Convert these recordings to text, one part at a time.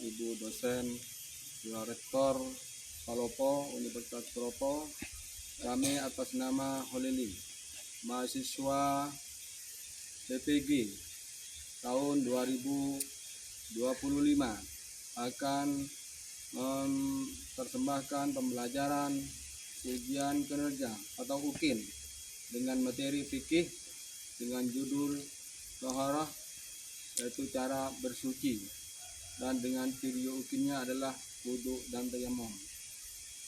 Ibu dosen, Ibu Rektor Palopo, Universitas Palopo, kami atas nama Holili, mahasiswa PPG tahun 2025 akan mempersembahkan pembelajaran ujian kinerja atau UKIN dengan materi fikih dengan judul Toharah, yaitu cara bersuci, dan dengan video UKIN-nya adalah wudhu dan tayamum.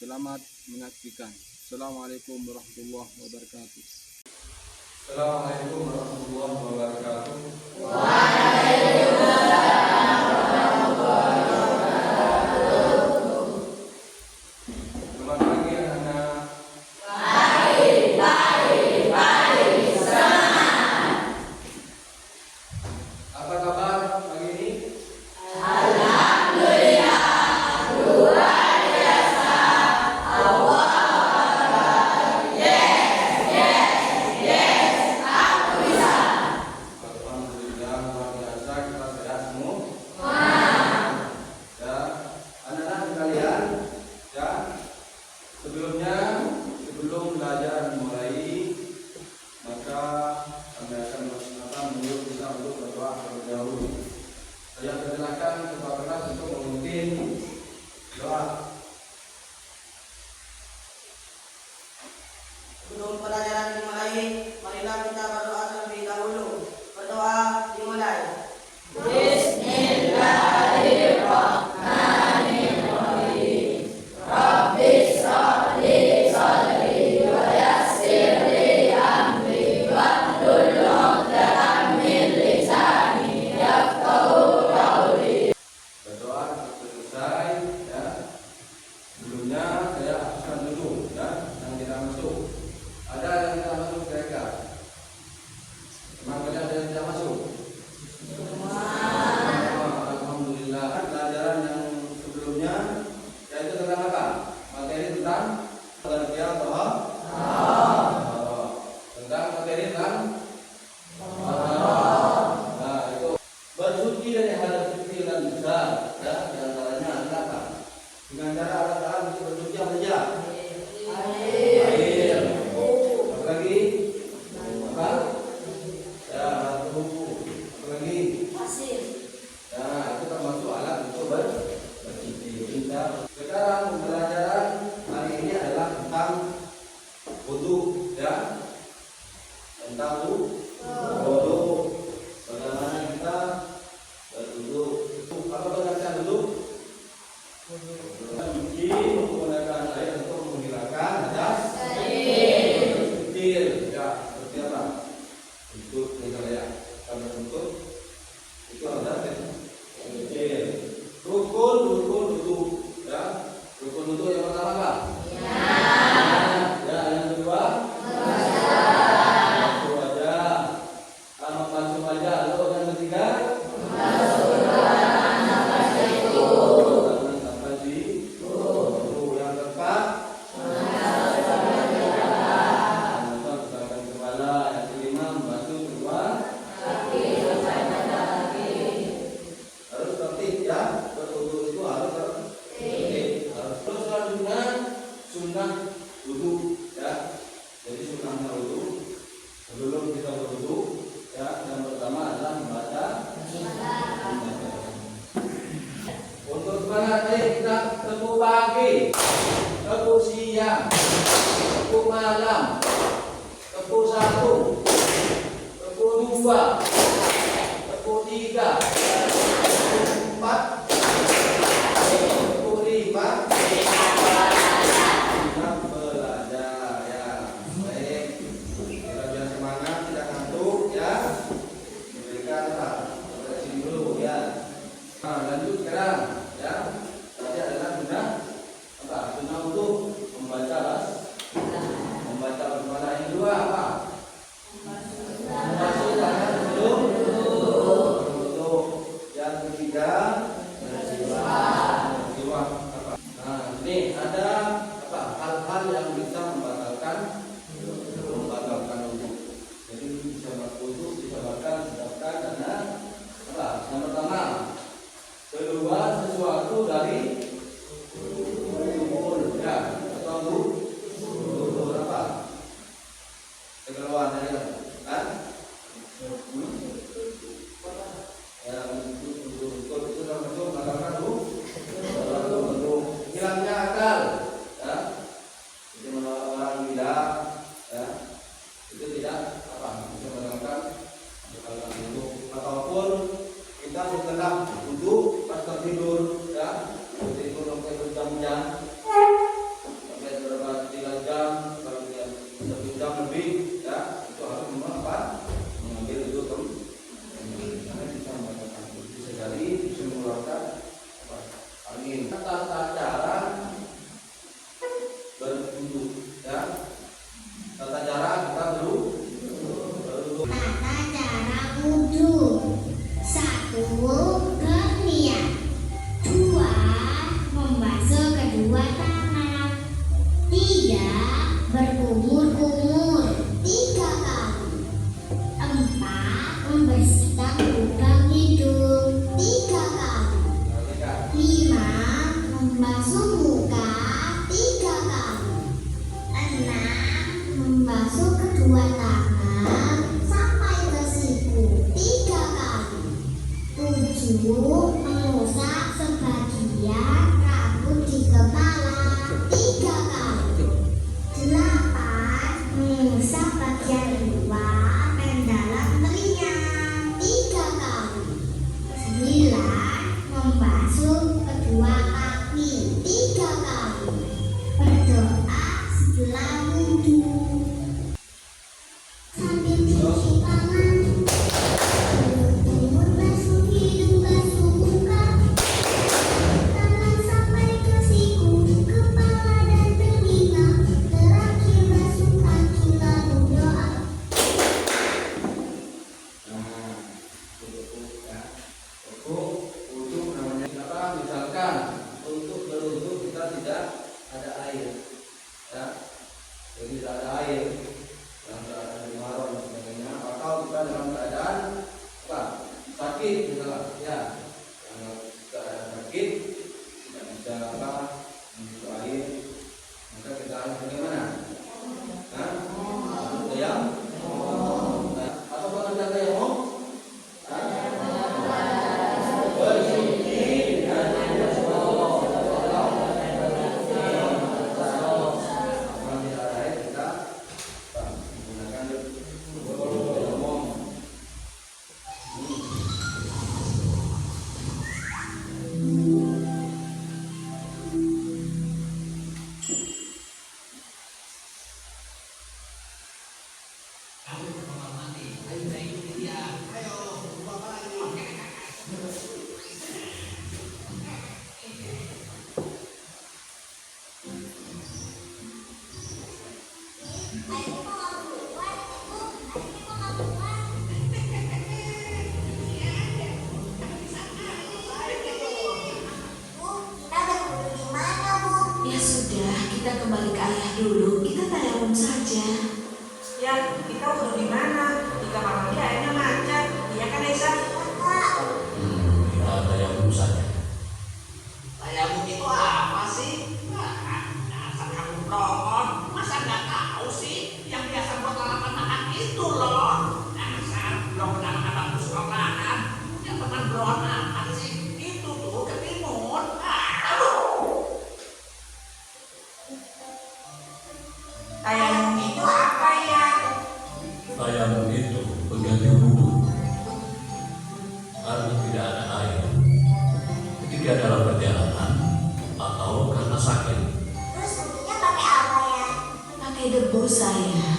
Selamat menyaksikan. Assalamualaikum warahmatullahi wabarakatuh. Assalamualaikum warahmatullahi wabarakatuh. Selamat pagi anak-anak. Apa kabar pagi ini? Alhamdulillah, luar biasa, kita sehat semua. Ya, anak-anak sekalian, ya, sebelum belajar dimulai, maka kami akan menyuruh kita untuk berdoa terlebih dahulu. Saya persilakan kepada kelas untuk memimpin doa. Sebelum pelajaran dimulai, marilah kita berdoa terlebih dahulu. Berdoa dimulai. Berdoa selesai, ya. Sebelumnya saya akan dulu, ya, yang tidak masuk. Ada yang tidak masuk kira-kira? Memang ada yang tidak masuk? Alhamdulillah. Pelajaran yang sebelumnya yaitu tentang apa? Materi tentang pengertian bahwa tentang materi tentang nah, itu bersuci dari hal kecil dan besar, ya, diantaranya adalah apa? Dengan cara alat-alat untuk bersuci apa saja? Air. Apa lagi? Apa? Ya, batu. Apa lagi? Ya, itu termasuk alat untuk bersuci. Sekarang pembelajaran hari ini adalah tentang wudu, ya. Tentang wudu. Bagaimana kita berwudu? Apa pengertian wudu? Mencuci menggunakan air untuk menghilangkan hadas kecil, ya, seperti apa? Untuk misalnya kalau untuk itu hadas kecil. Rukun wudu, ya. Rukun wudu yang pertama apa? Ya, yang kedua basuh wajah, basuh wajah. Lalu yang ketiga sampai di yang keempat menusukkan kepala, yang kelima membasuh kedua harus tertib, ya. Berwudu itu harus tertib. Terus selanjutnya sunnah wudu, ya. Jadi sunnahnya wudu sebelum kita berwudu, ya, yang pertama adalah membaca. Untuk semangat kita teguh pagi, teguh siang, teguh malam, teguh 1, teguh 2, teguh 3, teguh 4, teguh 5. Kita belajar, ya. Baik, kita biar semangat, tidak ngantuk, ya. Memberikan refleksi dulu, ya. Nah, lanjut sekarang, ya. Tadi adalah sunnah apa? Sunnah untuk membaca bagaimana. Yang kedua apa? Membasuh tangan sebelum 3 kali. Berdoa setelah wudhu. Sambil cuci tangan, mulut basuh hidung, basuh muka, tangan sampai ke siku, kepala dan telinga, terakhir basuh kaki lalu doa. Nah, untuk namanya apa? Misalkan untuk berwudu kita tidak ada air, ya. Jadi tidak ada air, dalam keadaan imarah dan sebagainya, atau kita dalam keadaan apa? Sakit misalnya, ya. Dalam keadaan sakit tidak bisa apa? Minum air, maka kita harus bagaimana? Nah, tayamum. Nah, apa pengertian tayamum? Ya sudah, kita kembali ke ayah dulu. Kita tayamum saja. Ya, kita udah di mana? Di kamar mandi airnya macet. Iya kan, Esa? Kita tayamum saja. Tayamum itu apa sih? Dasar kamu peron. Masa nggak tahu sih? Yang biasa buat lalapan makan itu loh. Dasar belum pernah makan bagus perorangan. Yang teman belum apa sih? Itu tuh ketimun. Tayamum itu apa ya? Tayamum itu pengganti wudhu karena tidak ada air ketika dalam perjalanan atau karena sakit. Terus wudhunya pakai apa ya? Pakai debu saya.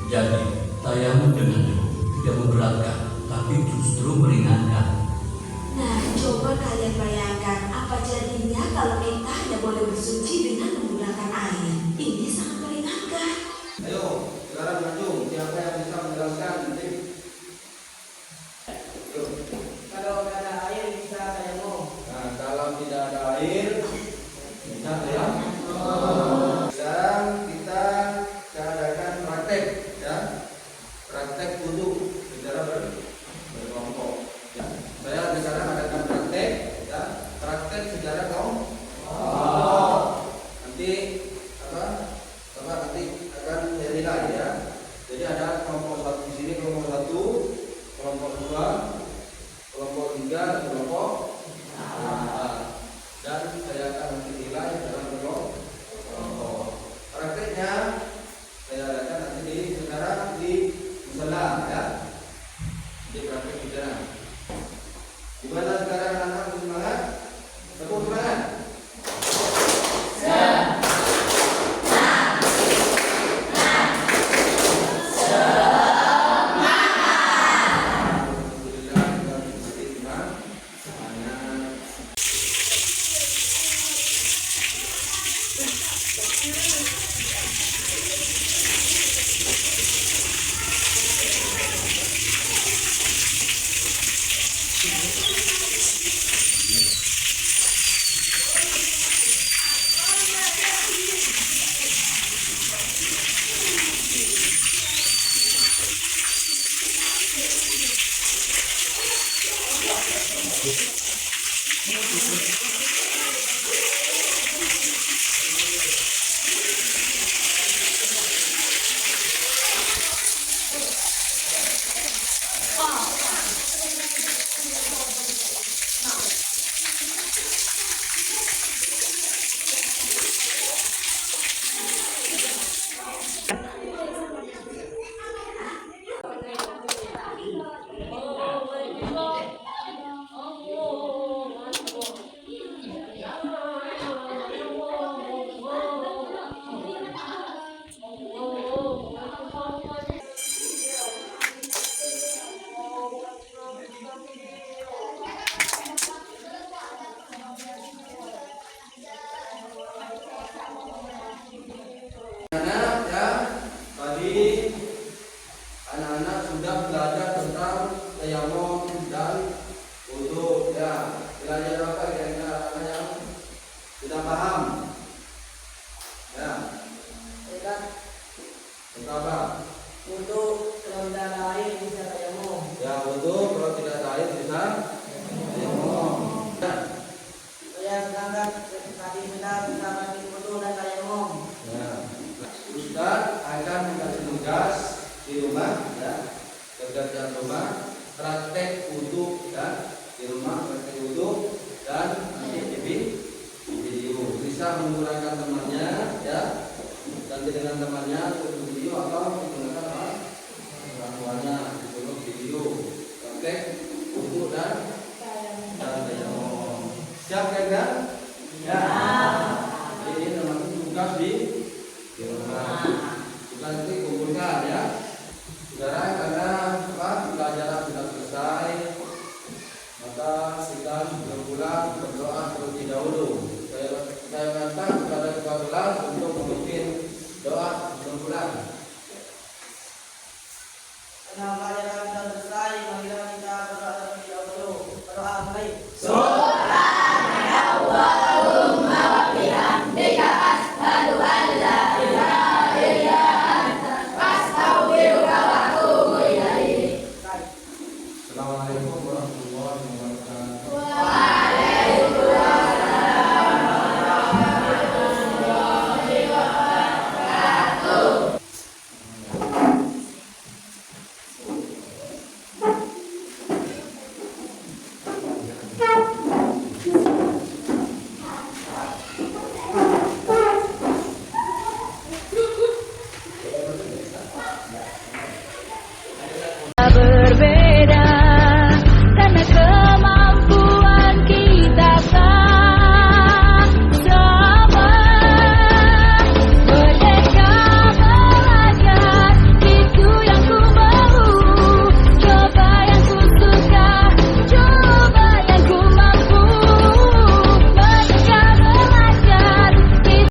Jadi tayamum dengan debu tidak memberatkan, tapi justru meringankan. Nah, coba kalian bayangkan apa jadinya kalau kita hanya boleh bersuci dengan menggunakan air. Ini sangat meringankan. Ayo, sekarang maju. Siapa yang bisa menjelaskan? Yuk. Kalau nggak ada air bisa tayamum. Nah, kalau tidak ada air, bisa tayamum. Sekarang kita adakan praktek, ya. Praktek wudhu secara berkelompok. Ya. Saya sekarang adakan praktek, ya. Praktek secara kelompok. Nanti apa? di rumah ya, pekerjaan rumah, praktek wudhu ya, di rumah praktek wudhu dan nanti di video bisa menggunakan temannya ya, ganti dengan temannya untuk video atau menggunakan orang tuanya untuk video praktek wudhu dan tayamum. Siap kan? Ya. Ini namanya tugas di rumah. Tugas itu kumpulkan ya. Saudara, karena pelajaran sudah selesai, maka kita sudah pulang berdoa terlebih dahulu. Saya minta kepada kepala kelas untuk